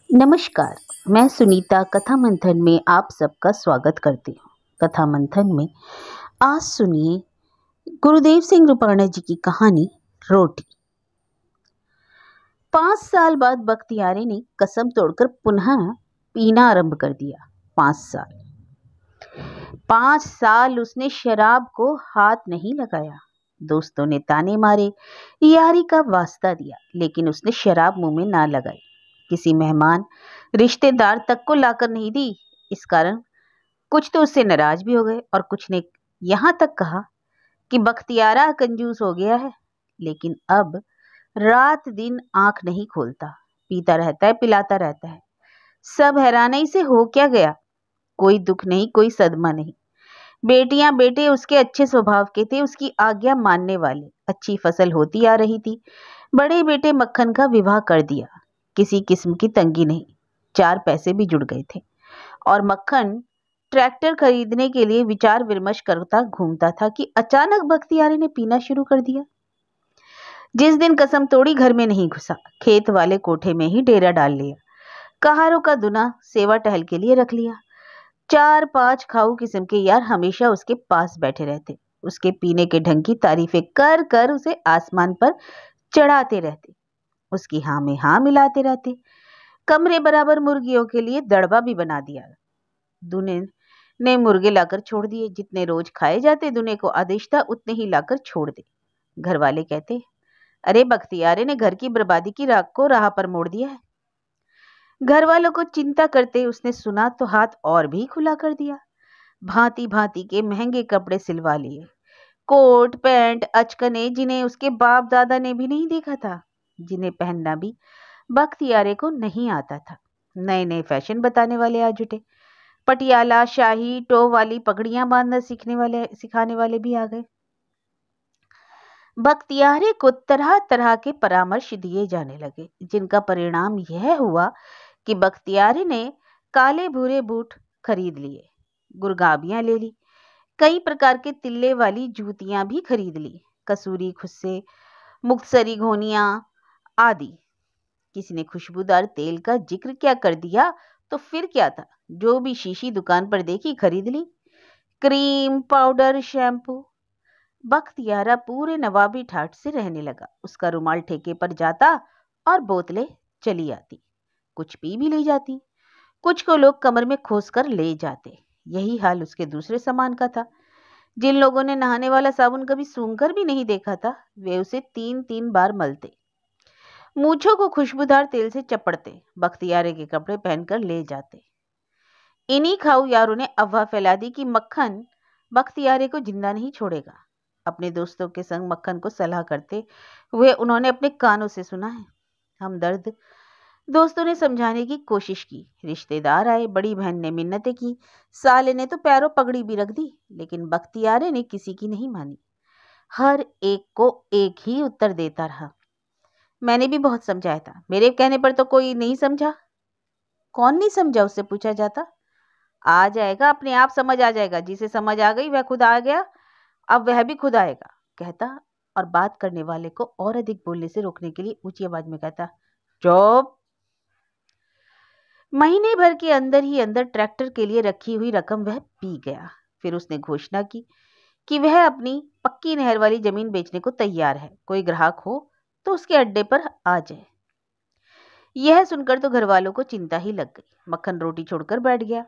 नमस्कार। मैं सुनीता कथा मंथन में आप सबका स्वागत करती हूँ। कथा मंथन में आज सुनिए गुरुदेव सिंह रूपाणा जी की कहानी रोटी। 5 साल बाद बख्तियारे ने कसम तोड़कर पुनः पीना आरंभ कर दिया। 5 साल उसने शराब को हाथ नहीं लगाया। दोस्तों ने ताने मारे, यारी का वास्ता दिया, लेकिन उसने शराब मुंह में ना लगाई। किसी मेहमान रिश्तेदार तक को लाकर नहीं दी। इस कारण कुछ तो उससे नाराज भी हो गए और कुछ ने यहां तक कहा कि बख्तियारा कंजूस हो गया है, लेकिन अब रात दिन आंख नहीं खोलता, पीता रहता है, पिलाता रहता है। सब हैरानी से हो क्या गया। कोई दुख नहीं, कोई सदमा नहीं। बेटियां बेटे उसके अच्छे स्वभाव के थे, उसकी आज्ञा मानने वाले। अच्छी फसल होती आ रही थी। बड़े बेटे मक्खन का विवाह कर दिया। किसी किस्म की तंगी नहीं, 4 पैसे भी जुड़ गए थे और मक्खन ट्रैक्टर खरीदने के लिए विचार विमर्श करता घूमता था कि अचानक बख्तियारे ने पीना शुरू कर दिया। जिस दिन कसम तोड़ी घर में नहीं घुसा, खेत वाले कोठे में ही डेरा डाल लिया। कहारों का दुना सेवा टहल के लिए रख लिया। 4-5 खाऊ किस्म के यार हमेशा उसके पास बैठे रहते, उसके पीने के ढंग की तारीफें कर कर उसे आसमान पर चढ़ाते रहते, उसकी हाँ में हाँ मिलाते रहते। कमरे बराबर मुर्गियों के लिए दड़बा भी बना दिया। दूने ने मुर्गे लाकर छोड़ दिए। जितने रोज खाए जाते दूने को आदेश था उतने ही लाकर छोड़ दे। घर वाले कहते, अरे बख्तियारे ने घर की बर्बादी की राख को राह पर मोड़ दिया है। घर वालों को चिंता करते उसने सुना तो हाथ और भी खुला कर दिया। भांति भांति के महंगे कपड़े सिलवा लिए, कोट पैंट अचकने जिन्हें उसके बाप दादा ने भी नहीं देखा था, जिन्हें पहनना भी बख्तियारे को नहीं आता था। नए नए फैशन बताने वाले आ जुटे। पटियाला शाही टो वाली पगड़ियां बांधना सिखाने वाले भी आ गए। बख्तियारे को तरह तरह के परामर्श दिए जाने लगे, जिनका परिणाम यह हुआ कि बख्तियारे ने काले भूरे बूट खरीद लिए, गुरगाबियां ले ली, कई प्रकार के तिल्ले वाली जूतियां भी खरीद ली, कसूरी खुस्से, मुक्तसरी घोनियां आदि। किसी ने खुशबूदार तेल का जिक्र क्या कर दिया तो फिर क्या था, जो भी शीशी दुकान पर देखी खरीद ली। Cream powder shampoo. बख्तियारा पूरे नवाबी ठाट से रहने लगा। उसका रुमाल ठेके पर जाता और बोतलें चली आती, कुछ पी भी ले जाती, कुछ को लोग कमर में खोस कर ले जाते। यही हाल उसके दूसरे सामान का था। जिन लोगों ने नहाने वाला साबुन कभी सूंघकर भी नहीं देखा था, वे उसे 3-3 बार मलते, मूंछों को खुशबूदार तेल से चपड़ते, बख्तियारे के कपड़े पहनकर ले जाते। इन्हीं खाऊ यारों ने अफवाह फैला दी कि मक्खन बख्तियारे को जिंदा नहीं छोड़ेगा। अपने दोस्तों के संग मक्खन को सलाह करते हुए उन्होंने अपने कानों से सुना है। हमदर्द दोस्तों ने समझाने की कोशिश की, रिश्तेदार आए, बड़ी बहन ने मिन्नतें की, साले ने तो पैरों पगड़ी भी रख दी, लेकिन बख्तियारे ने किसी की नहीं मानी। हर एक को एक ही उत्तर देता रहा, मैंने भी बहुत समझाया था, मेरे कहने पर तो कोई नहीं समझा। कौन नहीं समझा उससे पूछा जाता। आ जाएगा, अपने आप समझ आ जाएगा, जिसे समझ आ गई वह खुद आ गया, अब वह भी खुद आएगा, कहता और बात करने वाले को और अधिक बोलने से रोकने के लिए ऊंची आवाज में कहता, चुप। महीने भर के अंदर ही अंदर ट्रैक्टर के लिए रखी हुई रकम वह पी गया। फिर उसने घोषणा की कि वह अपनी पक्की नहर वाली जमीन बेचने को तैयार है, कोई ग्राहक हो तो उसके अड्डे पर आ जाए। यह सुनकर तो घर वालों को चिंता ही लग गई। मक्खन रोटी छोड़कर बैठ गया।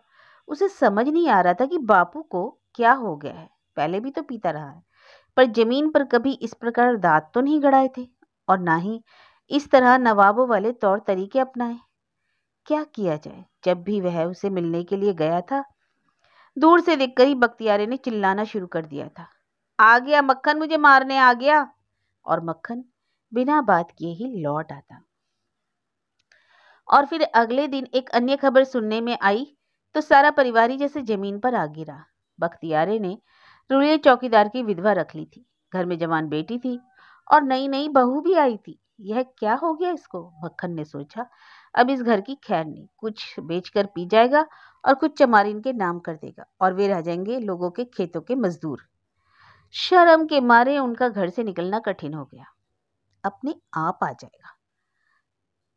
उसे समझ नहीं आ रहा था कि बापू को क्या हो गया है। पहले भी तो पीता रहा है, पर जमीन पर कभी इस प्रकार दांत तो नहीं गड़ाए थे और ना ही इस तरह नवाबों वाले तौर तरीके अपनाए। क्या किया जाए। जब भी वह उसे मिलने के लिए गया था, दूर से देखकर ही बख्तियारे ने चिल्लाना शुरू कर दिया था, आ गया मक्खन, मुझे मारने आ गया। और मक्खन बिना बात किए ही लौट आता। और फिर अगले दिन एक अन्य खबर सुनने में आई तो सारा परिवार ही जैसे जमीन पर आ गिरा। बख्तियारे ने रुलिये चौकीदार की विधवा रख ली थी, घर में जवान बेटी थी और नई नई बहू भी आई थी। यह क्या हो गया इसको, मक्खन ने सोचा। अब इस घर की खैर नहीं, कुछ बेचकर पी जाएगा और कुछ चमारिन के नाम कर देगा और वे रह जाएंगे लोगों के खेतों के मजदूर। शर्म के मारे उनका घर से निकलना कठिन हो गया। अपने आप आ जाएगा।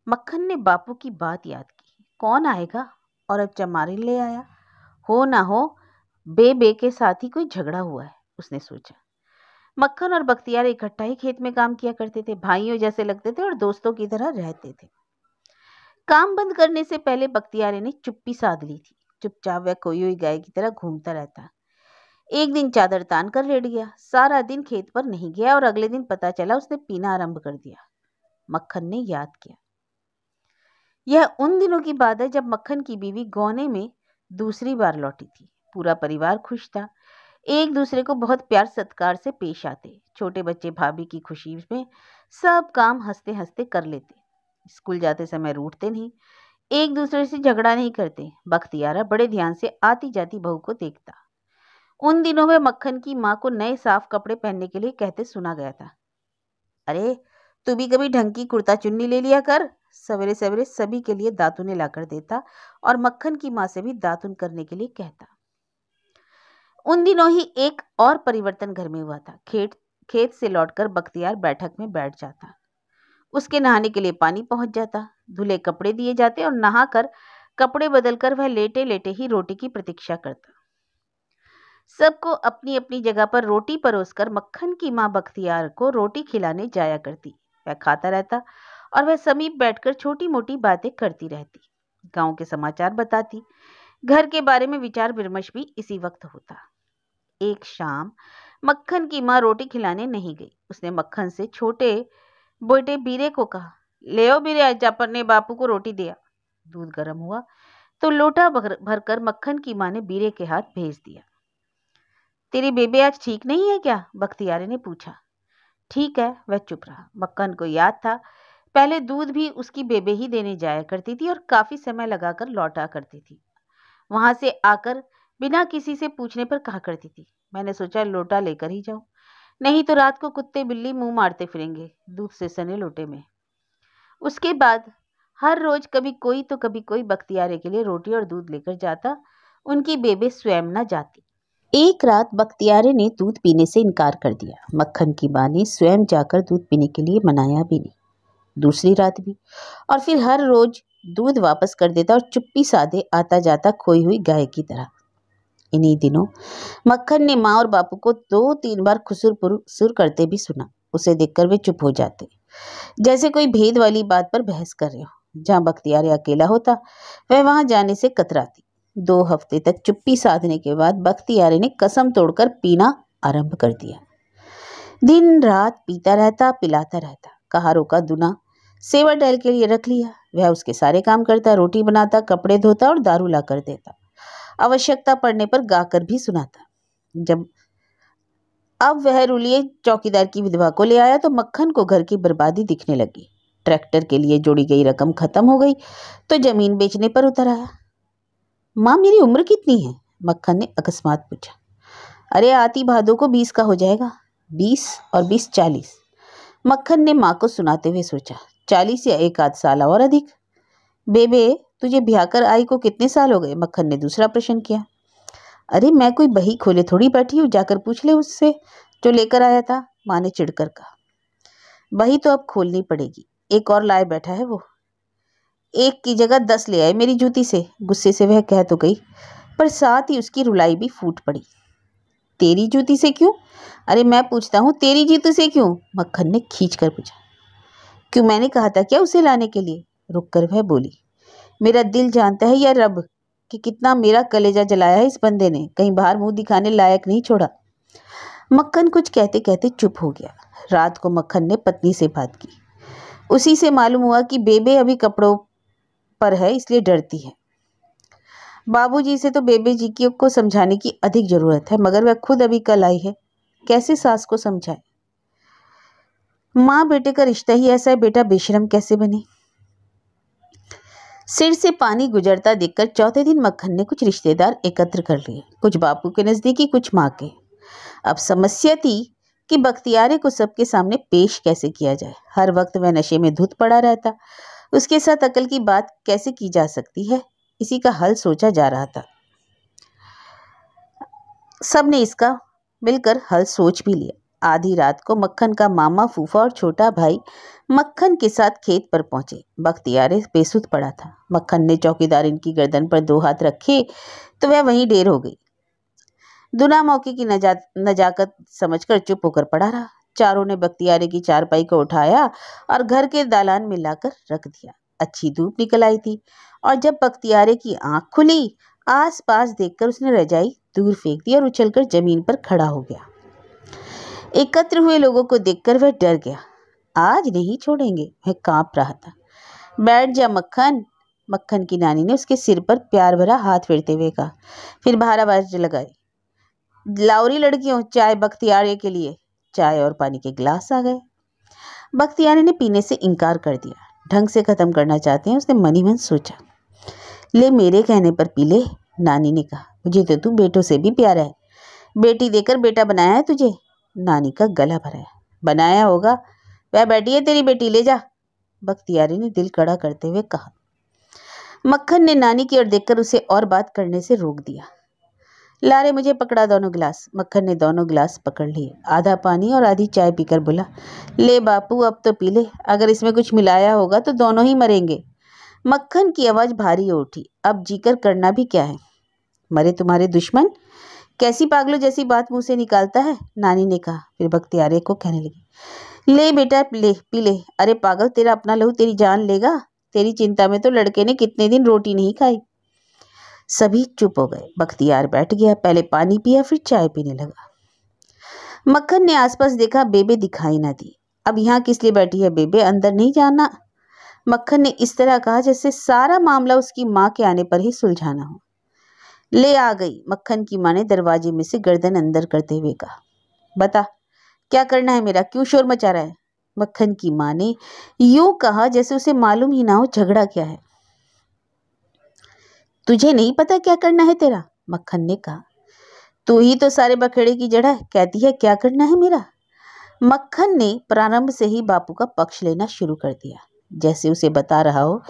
मक्खन ने बापू की बात याद की। कौन आएगा? और अब चमारिन ले आया? हो ना हो बेबे के साथ ही कोई झगड़ा हुआ है, उसने सोचा। मक्खन और बख्तियार इकट्ठा ही खेत में काम किया करते थे, भाइयों जैसे लगते थे और दोस्तों की तरह रहते थे। काम बंद करने से पहले बख्तियार ने चुप्पी साध ली थी। चुपचाप वह खोई हुई गाय की तरह घूमता रहता। एक दिन चादर तान कर लेट गया, सारा दिन खेत पर नहीं गया और अगले दिन पता चला उसने पीना आरंभ कर दिया। मक्खन ने याद किया। यह उन दिनों की बात है जब मक्खन की बीवी गौने में दूसरी बार लौटी थी। पूरा परिवार खुश था, एक दूसरे को बहुत प्यार सत्कार से पेश आते। छोटे बच्चे भाभी की खुशी में सब काम हंसते हंसते कर लेते। स्कूल जाते समय रूठते नहीं, एक दूसरे से झगड़ा नहीं करते। बख्तियारा बड़े ध्यान से आती जाती बहू को देखता। उन दिनों में मक्खन की माँ को नए साफ कपड़े पहनने के लिए कहते सुना गया था। अरे तू भी कभी ढंग की कुर्ता चुन्नी ले लिया कर। सवेरे सवेरे सभी के लिए दातुने लाकर देता और मक्खन की माँ से भी दातुन करने के लिए कहता। उन दिनों ही एक और परिवर्तन घर में हुआ था। खेत से लौटकर बख्तियार बैठक में बैठ जाता। उसके नहाने के लिए पानी पहुंच जाता, धुले कपड़े दिए जाते और नहाकर कपड़े बदलकर वह लेटे लेटे ही रोटी की प्रतीक्षा करता। सबको अपनी अपनी जगह पर रोटी परोसकर मक्खन की माँ बख्तियार को रोटी खिलाने जाया करती। वह खाता रहता और वह समीप बैठकर छोटी मोटी बातें करती रहती, गांव के समाचार बताती। घर के बारे में विचार विमर्श भी इसी वक्त होता। एक शाम मक्खन की माँ रोटी खिलाने नहीं गई। उसने मक्खन से छोटे बेटे बीरे को कहा, ले आओ बीरे, आज अपने बापू को रोटी दिया। दूध गर्म हुआ तो लोटा भरकर मक्खन की माँ ने बीरे के हाथ भेज दिया। तेरी बेबे आज ठीक नहीं है क्या? बख्तियारे ने पूछा। ठीक है, वह चुप रहा। मक्खन को याद था पहले दूध भी उसकी बेबे ही देने जाया करती थी और काफी समय लगाकर लौटा करती थी। वहां से आकर बिना किसी से पूछने पर कहा करती थी, मैंने सोचा लोटा लेकर ही जाऊं, नहीं तो रात को कुत्ते बिल्ली मुंह मारते फिरेंगे दूध से सने लोटे में। उसके बाद हर रोज कभी कोई बख्तियारे के लिए रोटी और दूध लेकर जाता, उनकी बेबे स्वयं न जाती। एक रात बख्तियारे ने दूध पीने से इनकार कर दिया। मक्खन की मां ने स्वयं जाकर दूध पीने के लिए मनाया भी नहीं। दूसरी रात भी, और फिर हर रोज दूध वापस कर देता और चुप्पी साधे आता जाता खोई हुई गाय की तरह। इन्हीं दिनों मक्खन ने माँ और बापू को 2-3 बार खुसुर पुसुर करते भी सुना। उसे देखकर वे चुप हो जाते, जैसे कोई भेद वाली बात पर बहस कर रहे हो। जहाँ बख्तियार अकेला होता वह वहां जाने से कतराती। 2 हफ्ते तक चुप्पी साधने के बाद बख्तियार ने कसम तोड़कर पीना आरंभ कर दिया। दिन रात पीता रहता, पिलाता रहता। कहारों का दुना सेवा टहल के लिए रख लिया। वह उसके सारे काम करता, रोटी बनाता, कपड़े धोता और दारू ला कर देता। आवश्यकता पड़ने पर गाकर भी सुनाता। जब अब वह रूलिये चौकीदार की विधवा को ले आया तो मक्खन को घर की बर्बादी दिखने लगी। ट्रैक्टर के लिए जोड़ी गई रकम खत्म हो गई तो जमीन बेचने पर उतर आया। माँ, मेरी उम्र कितनी है? मक्खन ने अकस्मात पूछा। अरे आती भादों को 20 का हो जाएगा। 20 और 20 40। मक्खन ने माँ को सुनाते हुए सोचा, 40 या 1 आध साल और अधिक। बेबे, तुझे ब्याह कर आई को कितने साल हो गए? मक्खन ने दूसरा प्रश्न किया। अरे मैं कोई बही खोले थोड़ी बैठी हूँ, जाकर पूछ ले उससे जो लेकर आया था, माँ ने चिढ़कर कहा। बही तो अब खोलनी पड़ेगी, एक और लाए बैठा है वो। एक की जगह 10 ले आए मेरी जूती से, गुस्से से वह कह तो गई, पर साथ ही उसकी रुलाई भी फूट पड़ी। तेरी जूती से क्यों? अरे मैं पूछता हूँ, तेरी जूती से क्यों? मक्खन ने खींच कर पूछा। क्यों, मैंने कहा था क्या उसे लाने के लिए? रुक कर वह बोली, मेरा दिल जानता है या रब कि कितना मेरा कलेजा जलाया है इस बंदे ने, कहीं बाहर मुंह दिखाने लायक नहीं छोड़ा। मक्खन कुछ कहते कहते चुप हो गया। रात को मक्खन ने पत्नी से बात की। उसी से मालूम हुआ कि बेबे अभी कपड़ों पर है, इसलिए डरती है। बाबूजी से तो बेबे जी को समझाने की अधिक जरूरत है, मगर वह खुद अभी कल आई है, कैसे सास को समझाए? माँ बेटे का रिश्ता ही ऐसा है, बेटा बेशरम कैसे बने? सिर से पानी गुजरता देखकर चौथे दिन मक्खन ने कुछ रिश्तेदार एकत्र कर लिए, कुछ बापू के नजदीकी, कुछ माँ के। अब समस्या थी कि बख्तियारे को सबके सामने पेश कैसे किया जाए। हर वक्त वह नशे में धुत पड़ा रहता, उसके साथ अकल की बात कैसे की जा सकती है, इसी का हल सोचा जा रहा था। सबने इसका मिलकर हल सोच भी लिया। आधी रात को मक्खन का मामा, फूफा और छोटा भाई मक्खन के साथ खेत पर पहुंचे। बख्तियार बेसुध पड़ा था। मक्खन ने चौकीदार इनकी गर्दन पर 2 हाथ रखे तो वह वहीं ढेर हो गई। दूल्हा मौके की नजाकत समझकर चुप होकर पड़ा रहा। चारों ने बख्तियारे की चारपाई को उठाया और घर के दालान में लाकर रख दिया। अच्छी धूप निकल आई थी और जब बख्तियारे की आंख खुली, आस-पास देखकर उसने रजाई दूर फेंक दी और उछलकर जमीन पर खड़ा हो गया। एकत्र हुए लोगों को देखकर वह डर गया। आज नहीं छोड़ेंगे, वह कांप रहा था। बैठ जा मक्खन, मक्खन की नानी ने उसके सिर पर प्यार भरा हाथ फेरते हुए कहा। फिर 12 बजे लगाए। लाउरी लड़कियों, चाय बख्तियारे के लिए। चाय और पानी के गिलास आ गए। बख्तियारे ने पीने से इनकार कर दिया। ढंग से खत्म करना चाहते हैं, उसने मनी मन सोचा। ले, मेरे कहने पर पी ले, नानी ने कहा। मुझे तो तू बेटों से भी प्यारा है। बेटी देकर बेटा बनाया है तुझे। नानी का गला भराया। बनाया होगा, वह बेटी है तेरी बेटी, ले जा, बख्तियारे ने दिल कड़ा करते हुए कहा। मक्खन ने नानी की ओर देखकर उसे और बात करने से रोक दिया। लारे, मुझे पकड़ा दोनों गिलास। मक्खन ने दोनों गिलास पकड़ लिए। आधा पानी और आधी चाय पीकर बोला, ले बापू, अब तो पी ले। अगर इसमें कुछ मिलाया होगा तो दोनों ही मरेंगे। मक्खन की आवाज भारी हो उठी। अब जीकर करना भी क्या है? मरे तुम्हारे दुश्मन? कैसी पागलों जैसी बात मुंह से निकालता है, नानी ने कहा। फिर बख्तियारे को कहने लगी, ले बेटा, ले पी ले। अरे पागल, तेरा अपना लहू तेरी जान लेगा? तेरी चिंता में तो लड़के ने कितने दिन रोटी नहीं खाई। सभी चुप हो गए। बख्तियार बैठ गया। पहले पानी पिया, फिर चाय पीने लगा। मक्खन ने आसपास देखा, बेबे दिखाई ना दी। अब यहाँ किस लिए बैठी है बेबे, अंदर नहीं जाना? मक्खन ने इस तरह कहा जैसे सारा मामला उसकी माँ के आने पर ही सुलझाना हो। ले आ गई, मक्खन की माँ ने दरवाजे में से गर्दन अंदर करते हुए कहा। बता, क्या करना है मेरा? क्यों शोर मचा रहा है? मक्खन की माँ ने यूं कहा जैसे उसे मालूम ही ना हो झगड़ा क्या है। तुझे नहीं पता क्या करना है तेरा? मक्खन ने कहा। तू ही तो सारे बखेड़े की जड़ है, कहती है क्या करना है मेरा। मक्खन ने प्रारंभ से ही बापू का पक्ष लेना शुरू कर दिया, जैसे उसे बता रहा हो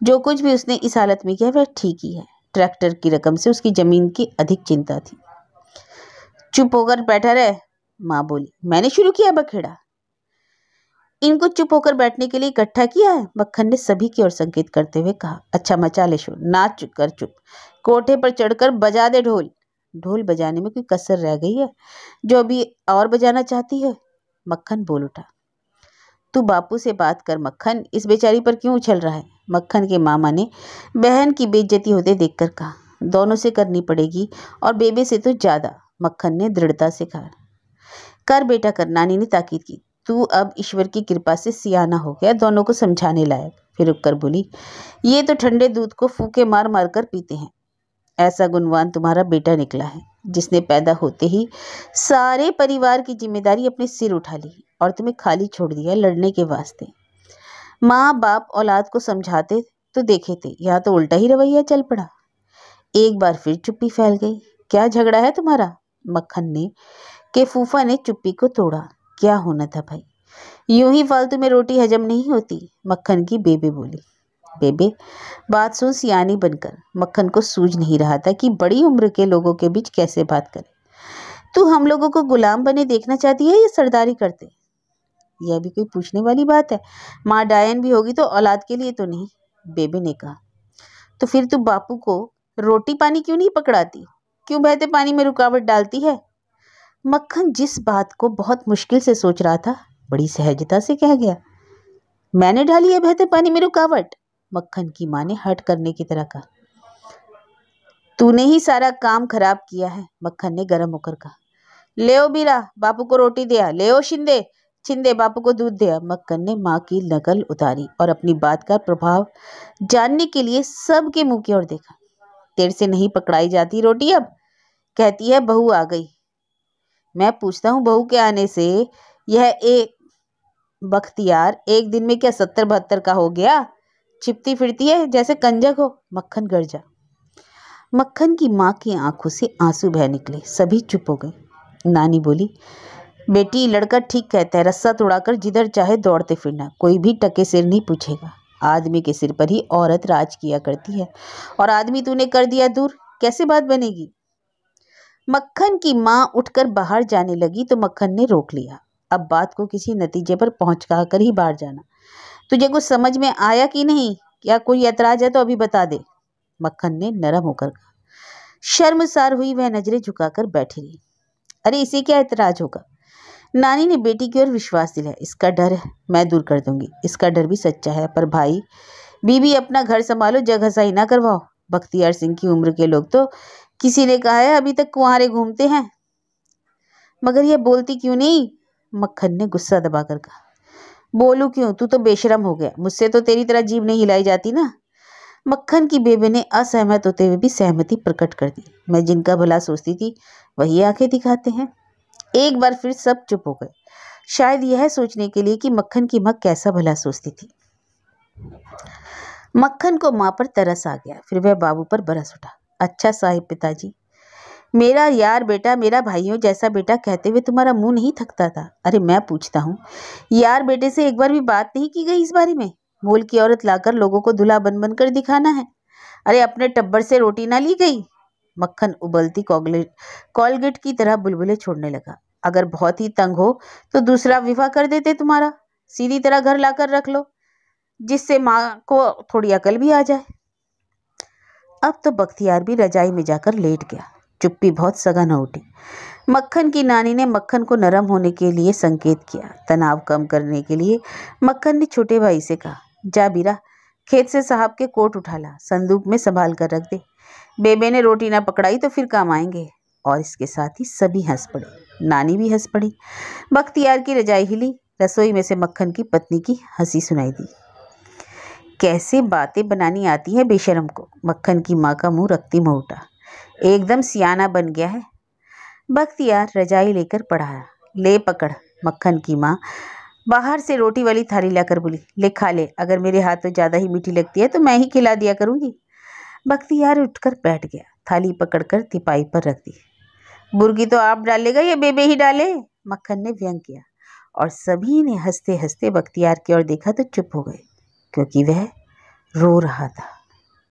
जो कुछ भी उसने इस हालत में किया वह ठीक ही है। ट्रैक्टर की रकम से उसकी जमीन की अधिक चिंता थी। चुप होकर बैठा रहे, माँ बोली। मैंने शुरू किया बखेड़ा? इनको चुप होकर बैठने के लिए इकट्ठा किया है, मक्खन ने सभी की ओर संकेत करते हुए कहा। अच्छा मचा ले शोर, नाच कर चुप। कोठे पर चढ़कर बजा दे ढोल। ढोल बजाने में कोई कसर रह गई है जो अभी और बजाना चाहती है? मक्खन बोल उठा। तू बापू से बात कर मक्खन, इस बेचारी पर क्यों उछल रहा है? मक्खन के मामा ने बहन की बेइज्जती होते देखकर कहा। दोनों से करनी पड़ेगी और बेबे से तो ज्यादा, मक्खन ने दृढ़ता से कहा। कर बेटा कर, नानी ने ताकीद की। तू अब ईश्वर की कृपा से सियाना हो गया, दोनों को समझाने लायक। फिर रुककर बोली, ये तो ठंडे दूध को फूके मार मार कर पीते हैं। ऐसा गुणवान तुम्हारा बेटा निकला है जिसने पैदा होते ही सारे परिवार की जिम्मेदारी अपने सिर उठा ली और तुम्हें खाली छोड़ दिया लड़ने के वास्ते। माँ बाप औलाद को समझाते तो देखे थे, यहाँ तो उल्टा ही रवैया चल पड़ा। एक बार फिर चुप्पी फैल गई। क्या झगड़ा है तुम्हारा? मक्खन ने के फूफा ने चुप्पी को तोड़ा। क्या होना था भाई, यूं ही फालतू में रोटी हजम नहीं होती, मक्खन की बेबे बोली। बेबे, बात सुन सियानी बनकर। मक्खन को सूझ नहीं रहा था कि बड़ी उम्र के लोगों के बीच कैसे बात करे। तू हम लोगों को गुलाम बने देखना चाहती है या सरदारी करते? यह भी कोई पूछने वाली बात है? माँ डायन भी होगी तो औलाद के लिए तो नहीं, बेबे ने कहा। तो फिर तू बापू को रोटी पानी क्यों नहीं पकड़ाती? क्यों बहते पानी में रुकावट डालती है? मक्खन जिस बात को बहुत मुश्किल से सोच रहा था बड़ी सहजता से कह गया। मैंने डाली है बहते पानी में रुकावट? मक्खन की माँ ने हट करने की तरह कहा। तूने ही सारा काम खराब किया है, मक्खन ने गर्म होकर कहा। ले ओ बीरा, बापू को रोटी दिया। ले ओ शिंदे, छिंदे बापू को दूध दिया। मक्खन ने माँ की नकल उतारी और अपनी बात का प्रभाव जानने के लिए सबके मुंह की ओर देखा। तेरे से नहीं पकड़ाई जाती रोटी अब, कहती है बहू आ गई। मैं पूछता हूँ बहू के आने से यह एक बख्तियार एक दिन में क्या 70-72 का हो गया? छिपती फिरती है जैसे कंजक हो, मक्खन गरजा। मक्खन की माँ की आंखों से आंसू बह निकले। सभी चुप हो गए। नानी बोली, बेटी लड़का ठीक कहता है, रस्सा तोड़ाकर जिधर चाहे दौड़ते फिरना, कोई भी टके सिर नहीं पूछेगा। आदमी के सिर पर ही औरत राज किया करती है और आदमी तूने कर दिया दूर, कैसे बात बनेगी? मक्खन की माँ उठकर बाहर जाने लगी तो मक्खन ने रोक लिया। अब बात को किसी नतीजे पर पहुंचा कर ही बाहर जाना। तुझे कुछ समझ में आया कि नहीं? क्या कोई ऐतराज है तो अभी बता दे, मक्खन ने नरम होकर कहा। शर्मसार हुई वह नजरें झुकाकर बैठी रही। अरे इसे क्या ऐतराज होगा? नानी ने बेटी की ओर विश्वास दिलाया। इसका डर है, मैं दूर कर दूंगी। इसका डर भी सच्चा है, पर भाई बीबी अपना घर संभालो, जग हंसाई ना करवाओ। बख्तियार सिंह की उम्र के लोग तो किसी ने कहा है अभी तक कुंवारे घूमते हैं। मगर यह बोलती क्यों नहीं? मक्खन ने गुस्सा दबाकर कहा। बोलू क्यों? तू तो बेशरम हो गया। मुझसे तो तेरी तरह जीभ नहीं हिलाई जाती ना। मक्खन की बेबे ने असहमत होते हुए भी सहमति प्रकट कर दी। मैं जिनका भला सोचती थी वही आंखें दिखाते हैं। एक बार फिर सब चुप हो गए, शायद यह सोचने के लिए कि मक्खन की माँ कैसा भला सोचती थी। मक्खन को माँ पर तरस आ गया, फिर वह बाबू पर बरस उठा। अच्छा साहिब पिताजी, मेरा यार बेटा, मेरा भाइयों जैसा बेटा कहते हुए तुम्हारा मुंह नहीं थकता था। अरे मैं पूछता हूँ, यार बेटे से एक बार भी बात नहीं की गई इस बारे में? मोल की औरत लाकर लोगों को दूल्हा बन बन कर दिखाना है। अरे अपने टब्बर से रोटी ना ली गई? मक्खन उबलती कॉलगेट की तरह बुलबुले छोड़ने लगा। अगर बहुत ही तंग हो तो दूसरा विवाह कर देते तुम्हारा, सीधी तरह घर लाकर रख लो, जिससे माँ को थोड़ी अकल भी आ जाए। अब तो बख्तियार भी रजाई में जाकर लेट गया। चुप्पी बहुत सघन हो उठी। मक्खन की नानी ने मक्खन को नरम होने के लिए संकेत किया। तनाव कम करने के लिए मक्खन ने छोटे भाई से कहा, जा बीरा, खेत से साहब के कोट उठा ला, संदूक में संभाल कर रख दे। बेबे ने रोटी ना पकड़ाई तो फिर काम आएंगे। और इसके साथ ही सभी हंस पड़े। नानी भी हंस पड़ी। बख्तियार की रजाई हिली। रसोई में से मक्खन की पत्नी की हंसी सुनाई दी। कैसे बातें बनानी आती है बेशरम को। मक्खन की माँ का मुंह रक्ती में उठा। एकदम सियाना बन गया है। बख्तियार रजाई लेकर पढ़ाया। ले पकड़। मक्खन की माँ बाहर से रोटी वाली थाली लाकर बोली, ले खा ले, अगर मेरे हाथों ज़्यादा ही मीठी लगती है तो मैं ही खिला दिया करूँगी। बख्तियार उठकर बैठ गया। थाली पकड़कर तिपाई पर रख दी। बुर्गी तो आप डालेगा या बेबे ही डाले? मक्खन ने व्यंग किया। और सभी ने हंसते हंसते बख्तियार की ओर देखा तो चुप हो गए, क्योंकि वह रो रहा था।